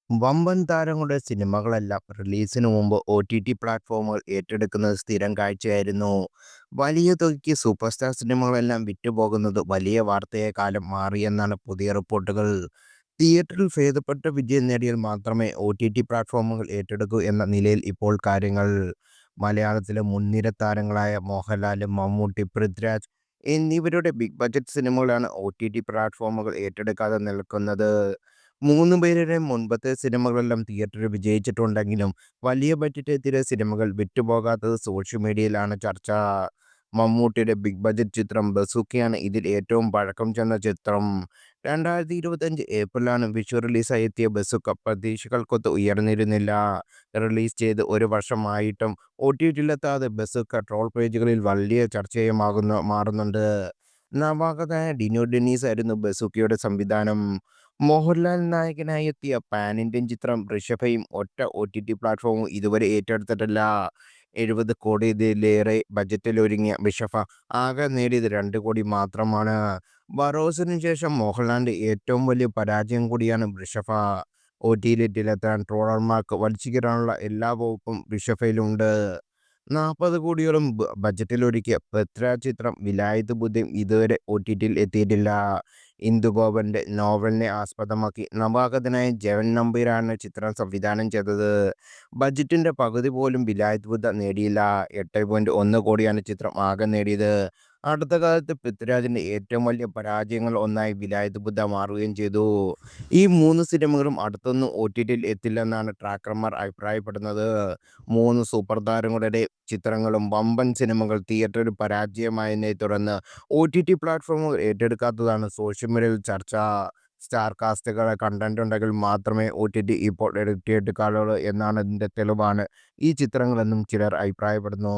വമ്പൻ താരങ്ങളുടെ സിനിമകളെല്ലാം റിലീസിന് മുമ്പ് OTT പ്ലാറ്റ്ഫോമുകൾ ഏറ്റെടുക്കുന്നത് സ്ഥിരം കാഴ്ചയായിരുന്നു. വലിയ തുകയ്ക്ക് സൂപ്പർ സ്റ്റാർ സിനിമകളെല്ലാം വിറ്റുപോകുന്നത് വലിയ വാർത്തയേക്കാളും മാറിയെന്നാണ് പുതിയ റിപ്പോർട്ടുകൾ. തിയേറ്ററിൽ ഭേദപ്പെട്ട വിജയം നേടിയാൽ മാത്രമേ OTT പ്ലാറ്റ്ഫോമുകൾ ഏറ്റെടുക്കൂ എന്ന നിലയിൽ ഇപ്പോൾ കാര്യങ്ങൾ. മലയാളത്തിലെ മുൻനിര താരങ്ങളായ മോഹൻലാൽ, മമ്മൂട്ടി, പൃഥ്വിരാജ് എന്നിവരുടെ ബിഗ് ബജറ്റ് സിനിമകളാണ് OTT പ്ലാറ്റ്ഫോമുകൾ ഏറ്റെടുക്കാതെ നിൽക്കുന്നത്. മൂന്ന് പേരുടെയും മുൻപത്തെ സിനിമകളെല്ലാം തിയേറ്ററിൽ വിജയിച്ചിട്ടുണ്ടെങ്കിലും വലിയ ബഡ്ജറ്റ് സിനിമകൾ വിറ്റുപോകാത്തത് സോഷ്യൽ മീഡിയയിലാണ് ചർച്ച. മമ്മൂട്ടിയുടെ ബിഗ് ബജറ്റ് ചിത്രം ബസൂക്കയാണ് ഇതിൽ ഏറ്റവും പഴക്കം ചെന്ന ചിത്രം. 2025 ഏപ്രിലാണ് വിഷു റിലീസായി എത്തിയ ബസൂക്ക പ്രതീക്ഷകൾക്കൊത്ത് ഉയർന്നിരുന്നില്ല. റിലീസ് ചെയ്ത് ഒരു വർഷമായിട്ടും OTTയിലെത്താതെ ബസൂക്ക ട്രോൾ പേജുകളിൽ വലിയ മാറുന്നുണ്ട്. നവാഗതനായ ഡിനോ ഡെന്നീസ് ആയിരുന്നു ബസൂക്കയുടെ സംവിധാനം. മോഹൻലാൽ നായകനായി എത്തിയ പാൻ ഇന്ത്യൻ ചിത്രം ഋഷഭയും ഒറ്റ OTT പ്ലാറ്റ്ഫോമും ഇതുവരെ ഏറ്റെടുത്തിട്ടില്ല. 70 കോടിയിലേറെ ബജറ്റിലൊരുങ്ങിയ ഋഷഭ ആകെ നേടിയത് 2 കോടി മാത്രമാണ്. ബറോസിന് ശേഷം മോഹൻലാലിന്റെ ഏറ്റവും വലിയ പരാജയം കൂടിയാണ് ഋഷഭ. OTTയിലെത്താൻ ട്രോളർമാർക്ക് വലിച്ചുകീറാനുള്ള എല്ലാ വകുപ്പും ഋഷഭയിലുണ്ട്. 40 കോടിയോളം ബജറ്റിലൊരുക്കിയ പൃഥ്വിരാജ് ചിത്രം വിലായത്ത് ബുദ്ധയും ഇതുവരെ OTTയിൽ എത്തിയിട്ടില്ല. ഇന്ദുഗോപന്റെ നോവലിനെ ആസ്പദമാക്കി നവാഗതനായ ജയൻ നമ്പീരാണ് ചിത്രം സംവിധാനം ചെയ്തത്. ബജറ്റിന്റെ പകുതി പോലും വിലായത്ത് ബുദ്ധ നേടിയില്ല. 8.1 കോടിയാണ് ചിത്രം ആകെ നേടിയത്. അടുത്ത കാലത്ത് പൃഥ്വിരാജിന്റെ ഏറ്റവും വലിയ പരാജയങ്ങൾ ഒന്നായി വിലായത്ത് ബുദ്ധ മാറുകയും ചെയ്തു. ഈ മൂന്ന് സിനിമകളും അടുത്തൊന്നും OTTയിൽ എത്തില്ലെന്നാണ് ട്രാക്കർമാർ അഭിപ്രായപ്പെടുന്നത്. മൂന്ന് സൂപ്പർ താരങ്ങളുടെ ചിത്രങ്ങളും വമ്പൻ സിനിമകൾ തിയേറ്ററിൽ പരാജയമായതിനെ തുടർന്ന് OTT പ്ലാറ്റ്ഫോമുകൾ ഏറ്റെടുക്കാത്തതാണ് സോഷ്യൽ മീഡിയയിൽ ചർച്ച. സ്റ്റാർ കാസ്റ്റുകളുടെ കണ്ടന്റ് ഉണ്ടെങ്കിൽ മാത്രമേ OTT ഇപ്പോൾ ഏറ്റെടുക്കാറുള്ളൂ എന്നാണ് ഇതിന്റെ തെളിവാണ് ഈ ചിത്രങ്ങളെന്നും ചിലർ അഭിപ്രായപ്പെടുന്നു.